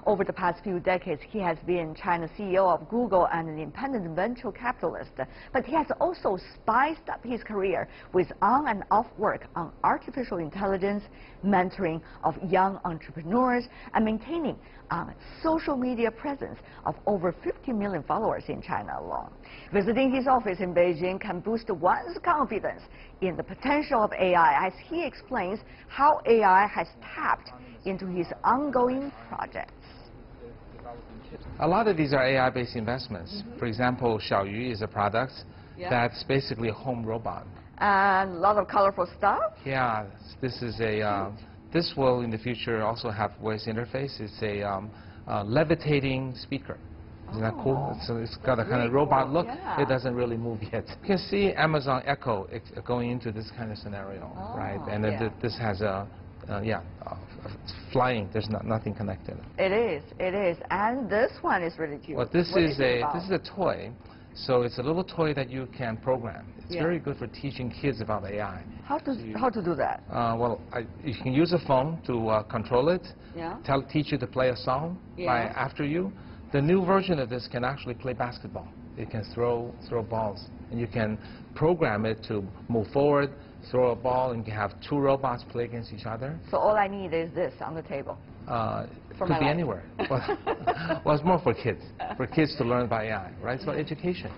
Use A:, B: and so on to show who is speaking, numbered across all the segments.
A: Over the past few decades, he has been China's CEO of Google and an independent venture capitalist. But he has also spiced up his career with on and off work on artificial intelligence, mentoring of young entrepreneurs, and maintaining a social media presence of over 50 million followers in China alone. Visiting his office in Beijing can boost one's confidence in the potential of AI, as he explains how AI has tapped into his ongoing projects.
B: A lot of these are AI-based investments. For example, Xiaoyu is a product that's basically a home robot.
A: And a lot of colorful stuff?
B: Yeah, this is a, this will in the future also have voice interface. It's a levitating speaker. Isn't that cool? It's got a kind of robot look.
A: Yeah.
B: It doesn't really move yet. You can see Amazon Echo going into this kind of scenario, right? And then this has a, flying. There's nothing connected.
A: It is. And this one is really cute.
B: Well, this is a toy. So it's a little toy that you can program. It's very good for teaching kids about AI.
A: How to do that?
B: Well, you can use a phone to control it.
A: Yeah.
B: Teach you to play a song after you. The new version of this can actually play basketball. It can throw balls, and you can program it to move forward, throw a ball, and you can have two robots play against each other.
A: So all I need is this on the table.
B: Could be anywhere. Well, it's more for kids to learn about AI, right? It's about education.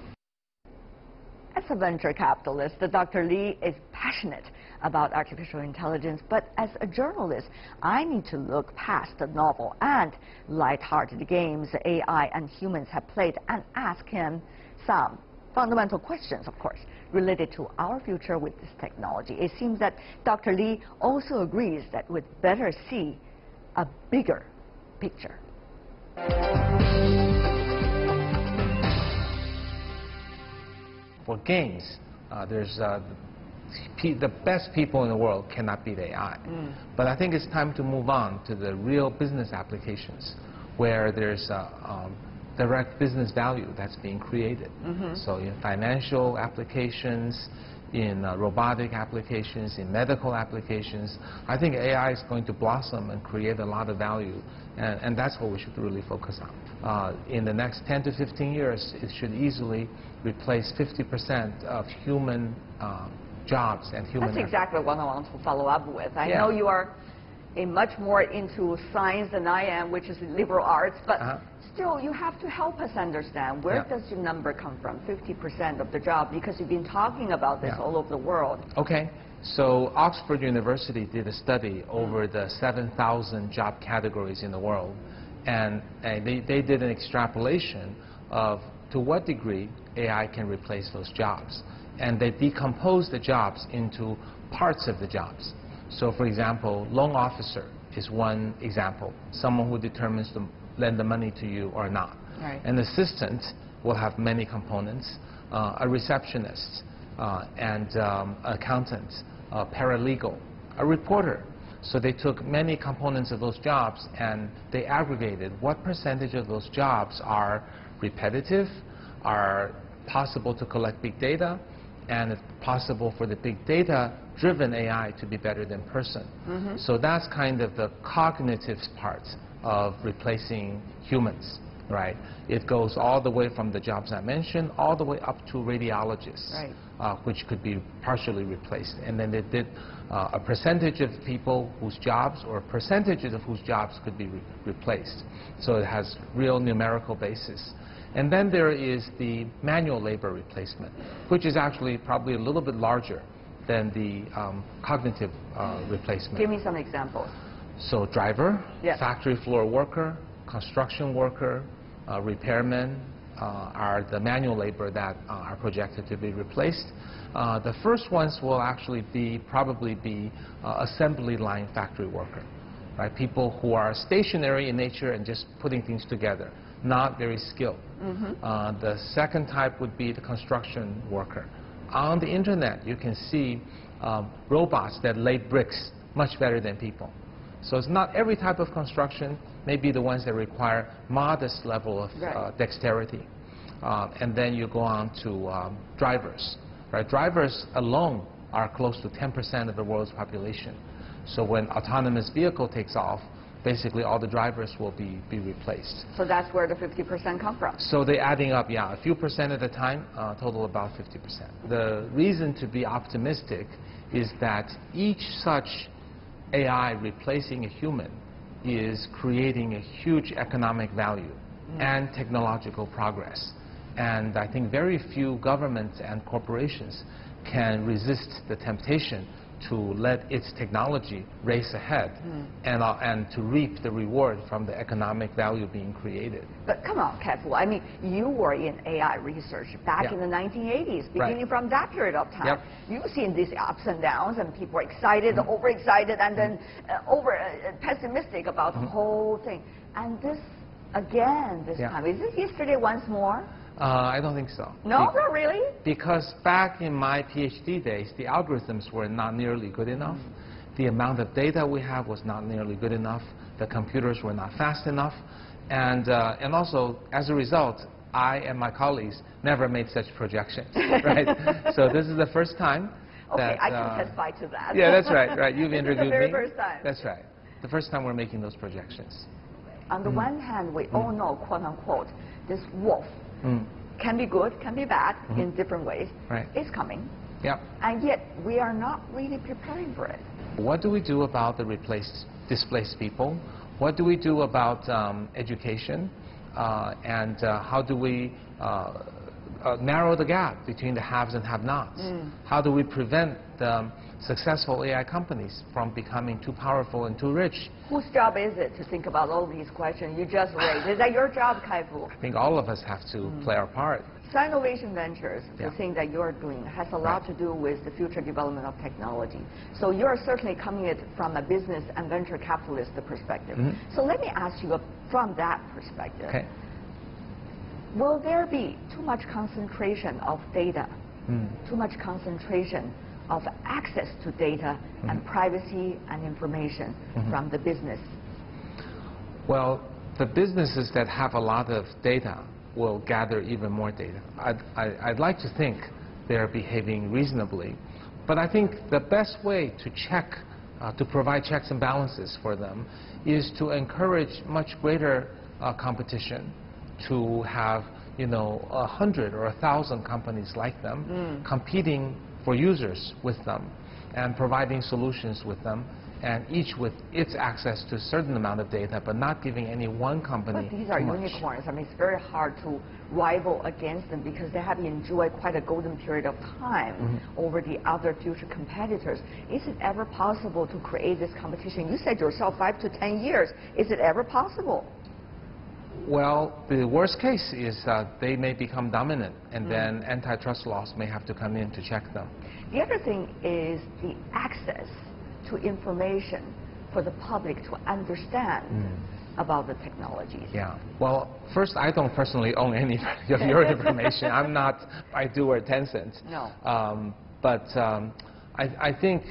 A: As a venture capitalist, Dr. Li is passionate about artificial intelligence, but as a journalist, I need to look past the novel and light-hearted games AI and humans have played and ask him some fundamental questions, of course, related to our future with this technology. It seems that Dr. Li also agrees that we'd better see a bigger picture.
B: For games, the best people in the world cannot beat AI. But I think it's time to move on to the real business applications where there's direct business value that's being created. So in financial applications, in robotic applications, in medical applications, I think AI is going to blossom and create a lot of value, and that's what we should really focus on. In the next 10 to 15 years, it should easily replace 50% of human jobs and human
A: That's exactly what I want to follow up with. I know you are much more into science than I am, which is liberal arts, but still, you have to help us understand where does your number come from, 50% of the job, because you've been talking about this all over the world.
B: Okay, so Oxford University did a study over the 7,000 job categories in the world, and they did an extrapolation of to what degree AI can replace those jobs. And they decomposed the jobs into parts of the jobs. So, for example, loan officer is one example, someone who determines to lend the money to you or not.
A: Right.
B: An assistant will have many components, a receptionist, and accountant, a paralegal, a reporter. So they took many components of those jobs and they aggregated what percentage of those jobs are repetitive, are possible to collect big data, and it's possible for the big data-driven AI to be better than person. So that's kind of the cognitive part of replacing humans, right? It goes all the way from the jobs I mentioned, all the way up to radiologists, which could be partially replaced. And then they did a percentage of people whose jobs or percentages of whose jobs could be replaced. So it has real numerical basis. And then there is the manual labor replacement, which is actually probably a little bit larger than the cognitive replacement.
A: Give me some examples.
B: So driver, factory floor worker, construction worker, repairmen are the manual labor that are projected to be replaced. The first ones will actually probably be assembly line factory worker, right? People who are stationary in nature and just putting things together, not very skilled. The second type would be the construction worker. On the internet, you can see robots that lay bricks much better than people. So it's not every type of construction, maybe the ones that require modest level of dexterity. And then you go on to drivers. Right? Drivers alone are close to 10% of the world's population. So when autonomous vehicle takes off, basically all the drivers will be replaced.
A: So that's where the 50% come from.
B: So they're adding up, yeah, a few percent at a time, total about 50%. The reason to be optimistic is that each such AI replacing a human is creating a huge economic value and technological progress. And I think very few governments and corporations can resist the temptation to let its technology race ahead and to reap the reward from the economic value being created.
A: But come on, Kai-Fu, I mean, you were in AI research back in the 1980s, beginning from that period of time. You've seen these ups and downs, and people are excited, overexcited, and then pessimistic about the whole thing. And this, again, this time, is this yesterday once more?
B: I don't think so.
A: No, not really?
B: Because back in my PhD days, the algorithms were not nearly good enough. The amount of data we have was not nearly good enough. The computers were not fast enough. And also, as a result, I and my colleagues never made such projections, right? So this is the first time that...
A: Okay, I can testify to that.
B: Yeah, that's right, right. You've interviewed me.
A: The very first time.
B: That's right. The first time we're making those projections.
A: On the one hand, we all know, quote unquote, this wolf can be good, can be bad in different ways.
B: Right.
A: It's coming.
B: Yep.
A: And yet we are not really preparing for it.
B: What do we do about the displaced people? What do we do about education? And how do we narrow the gap between the haves and have-nots? How do we prevent the successful AI companies from becoming too powerful and too rich?
A: Whose job is it to think about all these questions you just raised? Is that your job, Kai-Fu?
B: I think all of us have to play our part.
A: Innovation Ventures, the thing that you're doing, has a lot to do with the future development of technology. So you're certainly coming at it from a business and venture capitalist perspective. So let me ask you from that perspective.
B: Okay.
A: Will there be too much concentration of data, too much concentration of access to data and privacy and information from the business?
B: Well, the businesses that have a lot of data will gather even more data. I'd like to think they're behaving reasonably, but I think the best way to check, to provide checks and balances for them, is to encourage much greater competition, to have 100 or 1,000 companies like them competing for users with them and providing solutions with them, and each with its access to a certain amount of data, but not giving any one company
A: But these are unicorns. I mean, it's very hard to rival against them because they have enjoyed quite a golden period of time over the other future competitors. Is it ever possible to create this competition? You said yourself 5 to 10 years. Is it ever possible?
B: Well, the worst case is they may become dominant, and then antitrust laws may have to come in to check them.
A: The other thing is the access to information for the public to understand about the technologies.
B: Yeah. Well, first, I don't personally own any of your information. I'm not Baidu or Tencent.
A: No.
B: But I think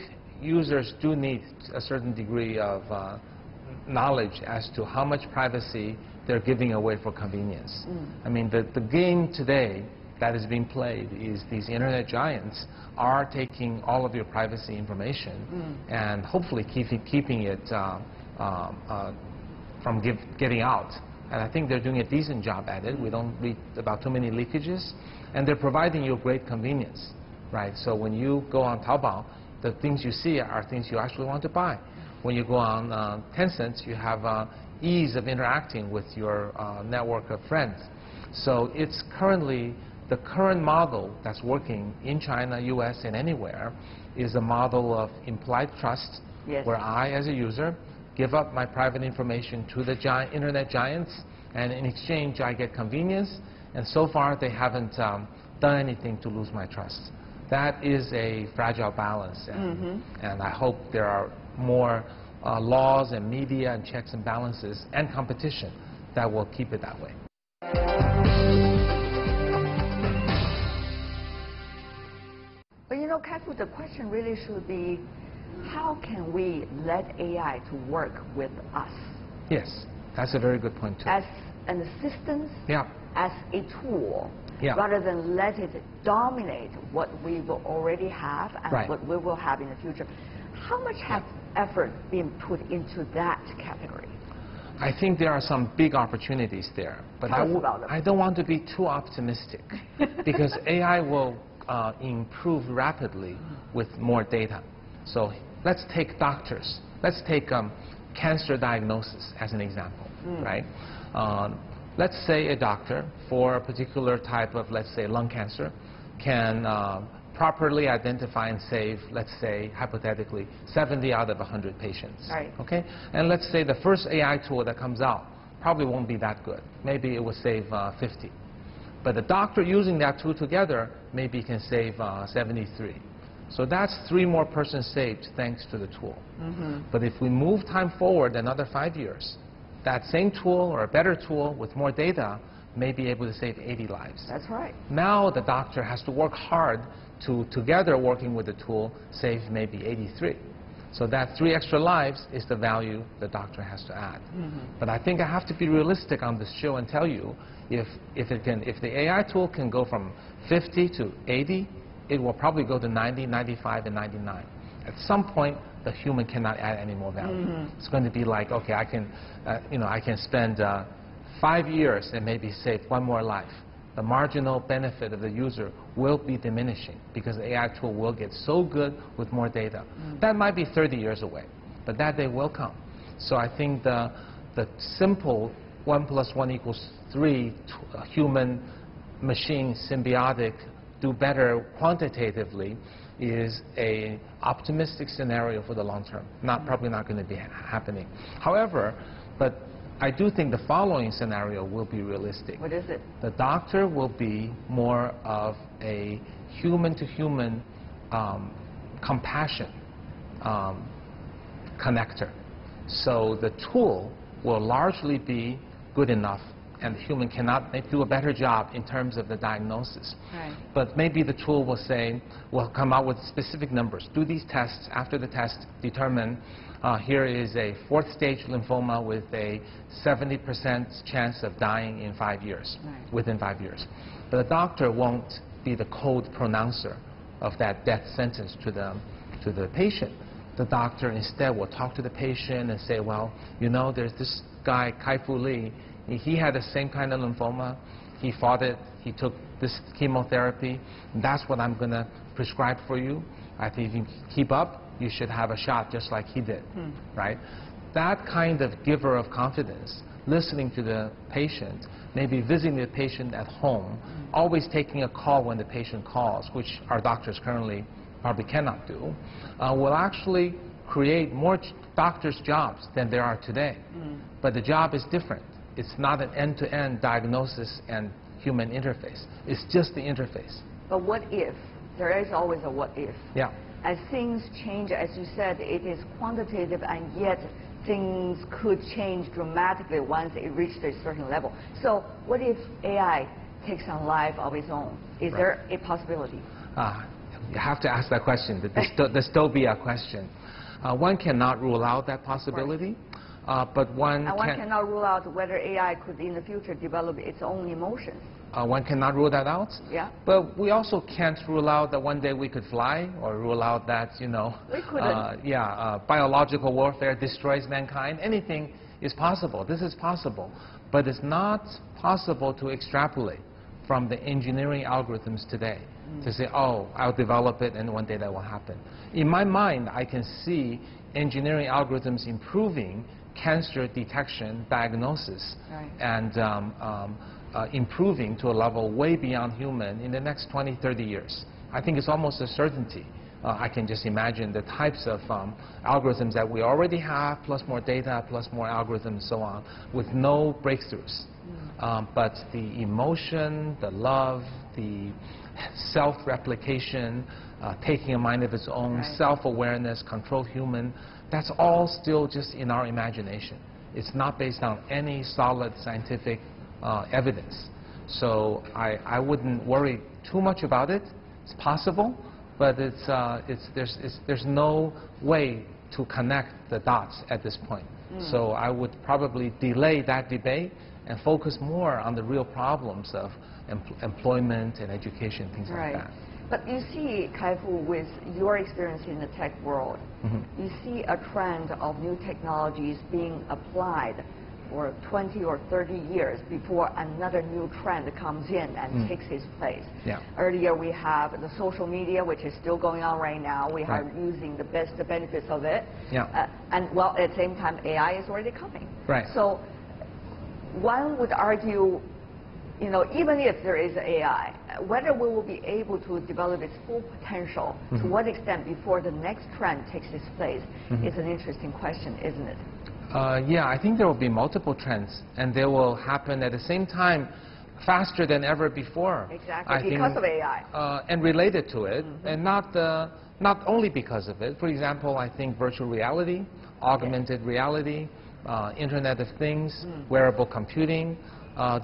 B: users do need a certain degree of knowledge as to how much privacy they're giving away for convenience. I mean, the game today that is being played is these internet giants are taking all of your privacy information and hopefully keeping it from getting out. And I think they're doing a decent job at it. We don't read about too many leakages. And they're providing you great convenience, right? So when you go on Taobao, the things you see are things you actually want to buy. When you go on Tencent, you have ease of interacting with your network of friends. So it's currently, the current model that's working in China, US, and anywhere is a model of implied trust, where I, as a user, give up my private information to the internet giants, and in exchange I get convenience, and so far they haven't done anything to lose my trust. That is a fragile balance, and I hope there are more laws and media and checks and balances and competition that will keep it that way.
A: But you know, Kai-Fu, the question really should be, how can we let AI to work with us?
B: Yes, that's a very good point too.
A: As an assistance, as a tool, rather than let it dominate what we will already have and what we will have in the future. How much has effort been put into that category?
B: I think there are some big opportunities there, but
A: Tell us about them.
B: I don't want to be too optimistic because AI will improve rapidly with more data. So let's take doctors. Let's take cancer diagnosis as an example, right? Let's say a doctor for a particular type of, let's say, lung cancer can properly identify and save, let's say, hypothetically, 70 out of 100 patients.
A: Right.
B: Okay? And let's say the first AI tool that comes out probably won't be that good. Maybe it will save 50. But the doctor using that tool together maybe can save 73. So that's 3 more persons saved thanks to the tool. But if we move time forward another 5 years, that same tool or a better tool with more data may be able to save 80 lives.
A: That's right.
B: Now the doctor has to work hard to, together working with the tool, save maybe 83. So that 3 extra lives is the value the doctor has to add. But I think I have to be realistic on this show and tell you, if the AI tool can go from 50 to 80, it will probably go to 90, 95, and 99. At some point, the human cannot add any more value. It's going to be like, okay, I can spend 5 years and maybe save 1 more life. The marginal benefit of the user will be diminishing because the AI tool will get so good with more data. That might be 30 years away, but that day will come. So I think the simple 1 + 1 = 3 human-machine symbiotic, do better quantitatively, is a optimistic scenario for the long term. Probably not going to be happening. However, but I do think the following scenario will be realistic.
A: What is it?
B: The doctor will be more of a human-to-human compassion connector. So the tool will largely be good enough, and the human cannot do a better job in terms of the diagnosis.
A: Right.
B: But maybe the tool will say, will come out with specific numbers. Do these tests. After the test, determine here is a 4th stage lymphoma with a 70% chance of dying in 5 years, within 5 years. But the doctor won't be the code pronouncer of that death sentence to the patient. The doctor instead will talk to the patient and say, well, you know, there's this guy, Kai-Fu Lee. He had the same kind of lymphoma. He fought it. He took this chemotherapy. That's what I'm going to prescribe for you. I think if you keep up, you should have a shot just like he did, right? That kind of giver of confidence, listening to the patient, maybe visiting the patient at home, always taking a call when the patient calls, which our doctors currently probably cannot do, will actually create more doctors' jobs than there are today. But the job is different. It's not an end-to-end diagnosis and human interface. It's just the interface.
A: But what if? There is always a what if.
B: Yeah.
A: As things change, as you said, it is quantitative, and yet things could change dramatically once it reaches a certain level. So what if AI takes on life of its own? Is there a possibility?
B: You have to ask that question, the dystopia question. One cannot rule out that possibility, but one
A: cannot rule out whether AI could in the future develop its own emotions.
B: One cannot rule that out.
A: Yeah.
B: But we also can't rule out that one day we could fly, or rule out that, you know,
A: we couldn't.
B: Biological warfare destroys mankind. Anything is possible. This is possible. But it's not possible to extrapolate from the engineering algorithms today to say, oh, I'll develop it and one day that will happen. In my mind, I can see engineering algorithms improving cancer detection, diagnosis, and improving to a level way beyond human in the next 20, 30 years. I think it's almost a certainty. I can just imagine the types of algorithms that we already have, plus more data, plus more algorithms, and so on, with no breakthroughs. But the emotion, the love, the self-replication, taking a mind of its own, self-awareness, controlled human, that's all still just in our imagination. It's not based on any solid scientific evidence. So I wouldn't worry too much about it. It's possible, but there's no way to connect the dots at this point. So I would probably delay that debate and focus more on the real problems of employment and education, things like that.
A: But you see, Kai-Fu, with your experience in the tech world, you see a trend of new technologies being applied or 20 or 30 years before another new trend comes in and takes its place.
B: Yeah.
A: Earlier we have the social media, which is still going on right now. We are
B: Right.
A: using the benefits of it.
B: Yeah.
A: And well, at the same time, AI is already coming.
B: Right.
A: So one would argue, you know, even if there is AI, whether we will be able to develop its full potential, to what extent before the next trend takes its place, is an interesting question, isn't it?
B: Yeah, I think there will be multiple trends, and they will happen at the same time, faster than ever before.
A: Exactly, because of AI.
B: And related to it, and not only because of it. For example, I think virtual reality, augmented reality, Internet of Things, wearable computing,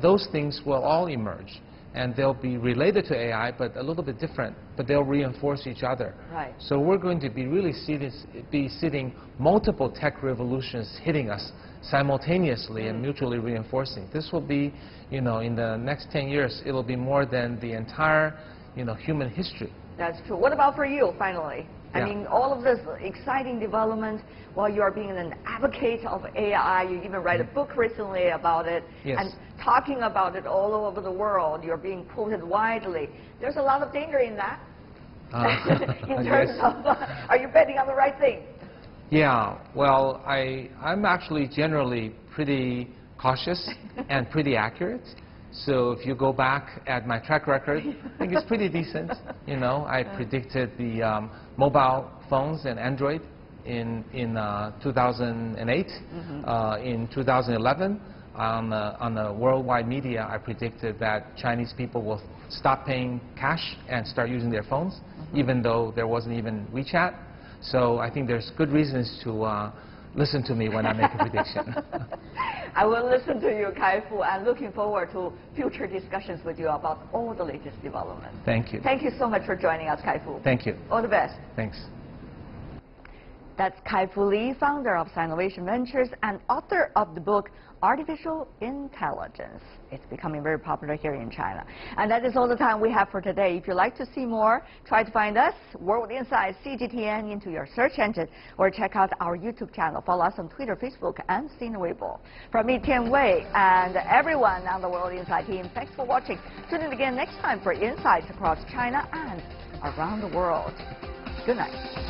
B: those things will all emerge. And they'll be related to AI, but a little bit different, but they'll reinforce each other.
A: Right.
B: So we're going to be really seeing multiple tech revolutions hitting us simultaneously and mutually reinforcing. This will be, you know, in the next 10 years, it'll be more than the entire, you know, human history.
A: That's true. What about for you, finally?
B: Yeah.
A: I mean, all of this exciting development, while you are being an advocate of AI, you even write a book recently about it,
B: Yes.
A: and talking about it all over the world, you're being quoted widely. There's a lot of danger in that. In terms
B: Yes.
A: of, are you betting on the right thing?
B: Yeah, well, I'm actually generally pretty cautious and pretty accurate. So if you go back at my track record, I think it's pretty decent. You know, I predicted the mobile phones and Android in 2008. In 2011, on the worldwide media, I predicted that Chinese people will stop paying cash and start using their phones, even though there wasn't even WeChat. So I think there's good reasons to listen to me when I make a prediction.
A: I will listen to you, Kai-Fu, and looking forward to future discussions with you about all the latest developments.
B: Thank you.
A: Thank you so much for joining us, Kai-Fu.
B: Thank you.
A: All the best.
B: Thanks.
A: That's Kai-Fu Lee, founder of Sinovation Ventures and author of the book Artificial Intelligence. It's becoming very popular here in China. And that is all the time we have for today. If you'd like to see more, try to find us, World Insight CGTN, into your search engine, or check out our YouTube channel. Follow us on Twitter, Facebook, and Sina Weibo. From me, Tian Wei, and everyone on the World Insight team, thanks for watching. Tune in again next time for insights across China and around the world. Good night.